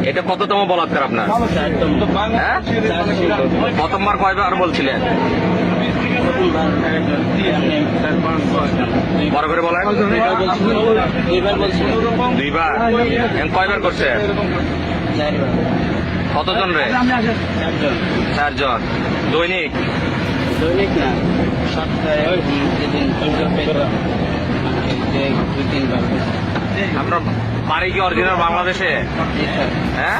এটা কততম বলাৎকার আপনার? হ্যাঁ, প্রথমবার কয়বার বলছিলেন? বড় করে বলেন। দুইবার। কয়বার করছে? কতজন রে? 4 জন। দৈনিক? দৈনিক না, সপ্তাহে আপনার বাড়ি কি অরিজিনাল বাংলাদেশে? হ্যাঁ,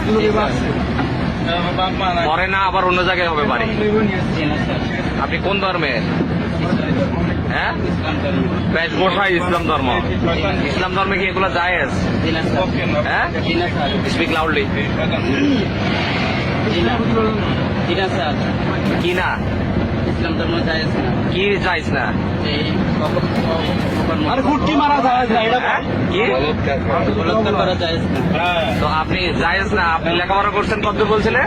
পরে না আবার অন্য জায়গায় হবে বাড়ি? আপনি কোন ধর্মের? হ্যাঁ, বেশভূষায় ইসলাম ধর্ম। ইসলাম ধর্মে কি এগুলো জায়েজ? হ্যাঁ, স্পিক লাউডলি। কি না? ইসলাম ধর্ম জায়েজ না। কি জায়েজ না? কুট্টি মারা যায় হ্যাঁ? কি বলাৎকার করা জায়েজ না। তো আপনি জায়েজ না, আপনি লেখাপড়া করছেন কত বলছিলেন?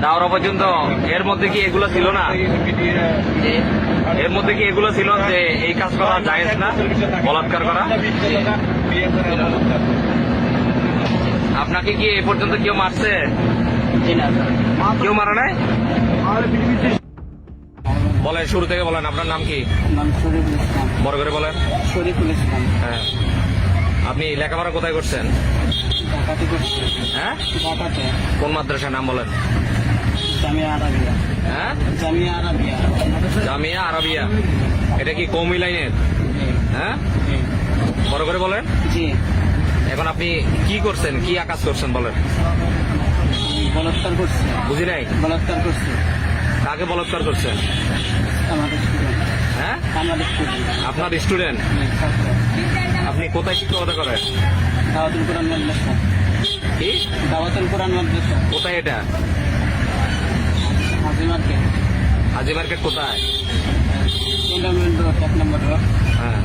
দাওরা পর্যন্ত। এর মধ্যে কি এগুলো ছিল না? এর মধ্যে কি এগুলো ছিল যে এই কাজ করা জায়েজ না, বলাৎকার করা? আপনাকে কি এ পর্যন্ত কেউ মারছে? কেউ মারা নাই? বলেন, শুরু থেকে বলেন। আপনার নাম কি? নাম শরীফুল ইসলাম। বড় করে বলেন। শরীফুল ইসলাম। হ্যাঁ, আপনি লেখাপড়া কোথায় করছেন? ঢাকাতে করছি। হ্যাঁ, ঢাকাতে। কোন মাদ্রাসার নাম বলেন? জামিয়া আরাবিয়া। হ্যাঁ, জামিয়া আরাবিয়া। জামিয়া আরাবিয়া। এটা কি কওমি লাইনের? হ্যাঁ, বড় করে বলেন। জি। এখন আপনি কি করছেন, কি আকাজ করছেন বলেন? বলাৎকার করছি। বুঝি নাই। বলাৎকার করছি। কাকে বলাৎকার করছেন? আমাদের স্টুডেন্ট। হ্যাঁ, আমাদের স্টুডেন্ট। আপনার স্টুডেন্ট। আপনি কোথায় শিক্ষকতা করেন? দাওয়াতুল কোরআন মাদ্রাসা। কি দাওয়াতুল কোরআন মাদ্রাসা। কোথায় এটা? হাজি মার্কেট। হাজি মার্কেট কোথায়? ক্যান্টনমেন্ট রোড, 1 নম্বর রোড। হ্যাঁ,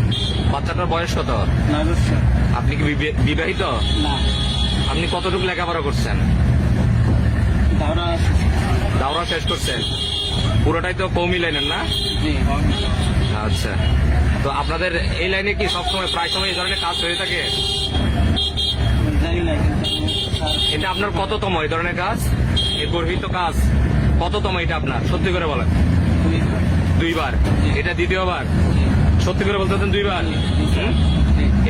বাচ্চাটার বয়স কত? 9 বছর। আপনি কি বিবাহিত? না, আপনি কতটুকু লেখাপড়া করছেন? দাওরা। দাওরা শেষ করছেন? পুরোটাই তো কওমি লাইনের না? জি। আচ্ছা, তো আপনাদের এই লাইনে কি সবসময় প্রায় সময় এই ধরনের কাজ হয়ে থাকে? জানি না কিন্তু স্যার এটা আপনার কততম এই ধরনের কাজ? এই গর্হিত কাজ কততম এটা আপনার? সত্যি করে বলেন। দুইবার। এটা দ্বিতীয়বার? সত্যি করে বলতে 2বার?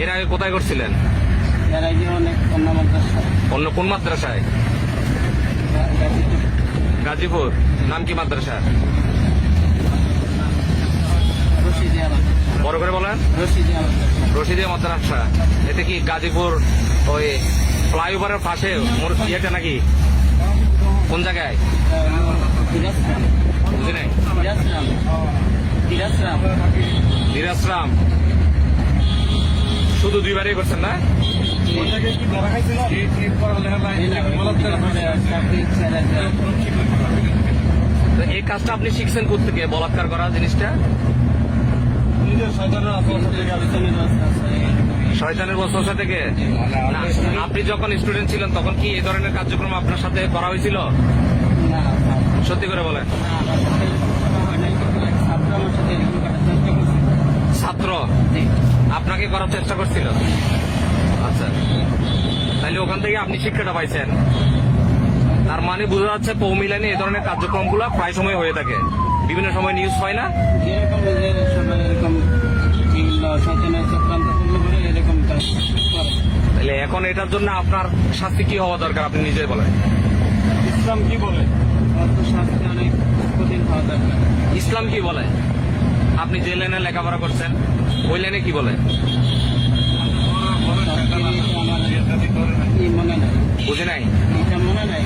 এর আগে কোথায় করছিলেন? এর আগে অনেক অন্য মাদ্রাসা। অন্য কোন মাদ্রাসায়? গাজীপুর। নাম কি মাদ্রাসা? রশিদিয়া মাদ্রাসা। বড় করে বলেন। রশিদিয়া মাদ্রাসা। রশিদিয়া মাদ্রাসা। এটা কি গাজীপুর ওই ফ্লাইওভারের পাশে ইয়েটা নাকি? কোন জায়গায়? দিরাসরাম। বুঝি নাই। দিরাসরাম। দিরাসরাম। দিরাসরাম। শুধু 2বারই করছেন না? তো এই কাজটা আপনি শিখছেন কোথেকে, বলাৎকার করা জিনিসটা? শয়তানের ওয়াসওয়াসা থেকে? না, আপনি যখন স্টুডেন্ট ছিলেন তখন কি এই ধরনের কার্যক্রম আপনার সাথে করা হয়েছিল? সত্যি করে বলেন। ছাত্র আপনাকে করার চেষ্টা করছিল? আচ্ছা, তাহলে ওখান থেকে আপনি শিক্ষাটা পাইছেন। তার মানে বোঝা যাচ্ছে কওমি লাইনে এই ধরনের কার্যক্রমগুলো প্রায় সময় হয়ে থাকে, বিভিন্ন সময় নিউজ পায় না? যেরকম সবাই এরকম শয়তানের চক্রান্ত করলে পরে এরকম কাজ করে। তাহলে এখন এটার জন্য আপনার শাস্তি কি হওয়া দরকার আপনি নিজে বলেন? ইসলাম কি বলে? অত শাস্তি অনেক কঠিন হওয়া দরকার। ইসলাম কি বলে? আপনি যে লাইনে লেখাপড়া করছেন ওই লাইনে কি বলে? মনে নাই। বুঝি নাই। এটা মনে নাই।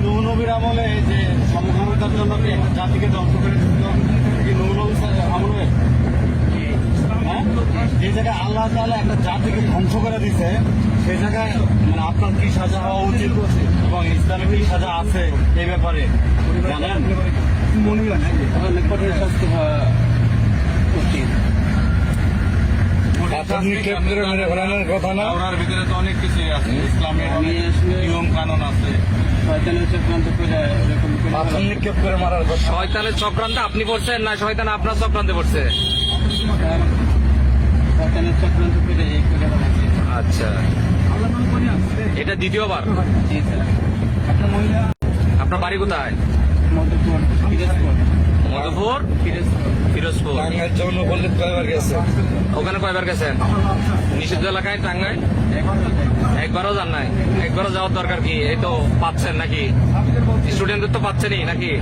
নূহ নবীর আমলে যে সমকামিতার জন্য একটা জাতিকে ধ্বংস করে দিচ্ছিল, নূহ নবী আমলে যে জায়গায় আল্লাহ তাআলা একটা জাতিকে ধ্বংস করে দিছে, সেই জায়গায় মানে আপনার কি সাজা হওয়া উচিত এবং ইসলামে কি সাজা আছে এই ব্যাপারে জানেন? অনেক কঠিন শাস্তি হওয়া উচিত। কথা না, ওনার ভিতরে তো অনেক কিছুই আছে, ইসলামের অনেক নিয়ম কানুন আছে। শয়তানের চক্রান্ত করে এরকম পাথর নিক্ষেপ করে মারার কথা। শয়তানের চক্রান্তে আপনি পড়ছেন না শয়তান আপনার চক্রান্তে পড়ছে? শয়তানের চক্রান্ত করে এই করে বানাইছে। আচ্ছা, এটা দ্বিতীয়বার। জি স্যার। আপনার বাড়ি কোথায়? মধুপুর পিরোজপুর। মধুপুর ফিরোজপুর। টাঙ্গাইল জন্য বললে কয়বার গেছে? ওখানে কয়বার গেছেন? নিষিদ্ধ এলাকায় টাঙ্গাই একবারও যান নাই? একবারও যাওয়ার দরকার কি? এই তো পাচ্ছেন নাকি? স্টুডেন্টদের তো পাচ্ছেনই নাকি?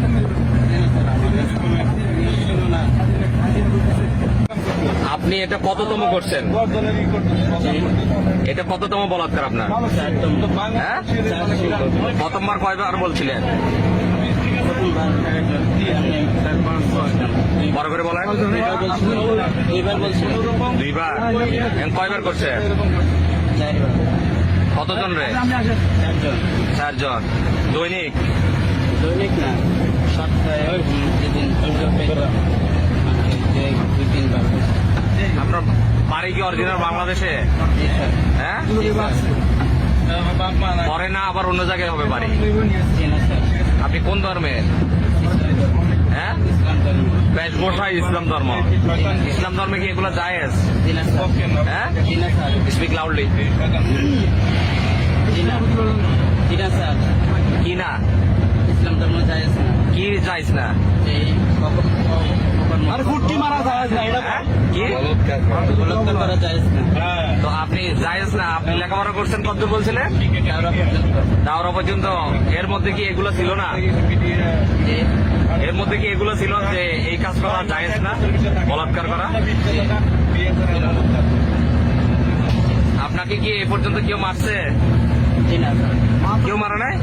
আপনি এটা কততম করছেন? এটা কততম বলাৎকার আপনার? হ্যাঁ, প্রথমবার কয়বার বলছিলেন? বড় করে বলেন। দুইবার বলছিল। দুইবার? এখন কয়বার করছে? কতজন রে? 4 জন। দৈনিক? দৈনিক না, সপ্তাহে যেদিন দুই তিনবার। আপনার বাড়ি কি অরিজিনাল বাংলাদেশে? জি স্যার। হ্যাঁ, জি স্যার। পরে না আবার অন্য জায়গায় হবে বাড়ি? জি না স্যার। আপনি কোন ধর্মের? হ্যাঁ, ইসলাম ধর্ম। বেশভূষা ইসলাম ধর্ম। ইসলাম ধর্মে কি এগুলো জায়েজ? জি না স্যার। হ্যাঁ, জি না স্যার। Speak loudly. জি না। জি না স্যার। কি না? ইসলাম ধর্ম জায়েজ না। কি জায়েজ না? এই আরে ফুটকি মারা যায় না, এটা হ্যাঁ? কি বলৎকার করা জায়েজ না। তো আপনি জায়েজ না? আপনি লেখাপড়া করছেন কত বলছিলেন? কারো পর্যন্ত। দাওরা পর্যন্ত। এর মধ্যে কি এগুলো ছিল না? জি। এর মধ্যে কি এগুলো ছিল যে এই কাজ করা জায়েজ না, বলাৎকার করা? আপনাকে কি এ পর্যন্ত কেউ মারছে? জি না স্যার। কেউ মারা নাই?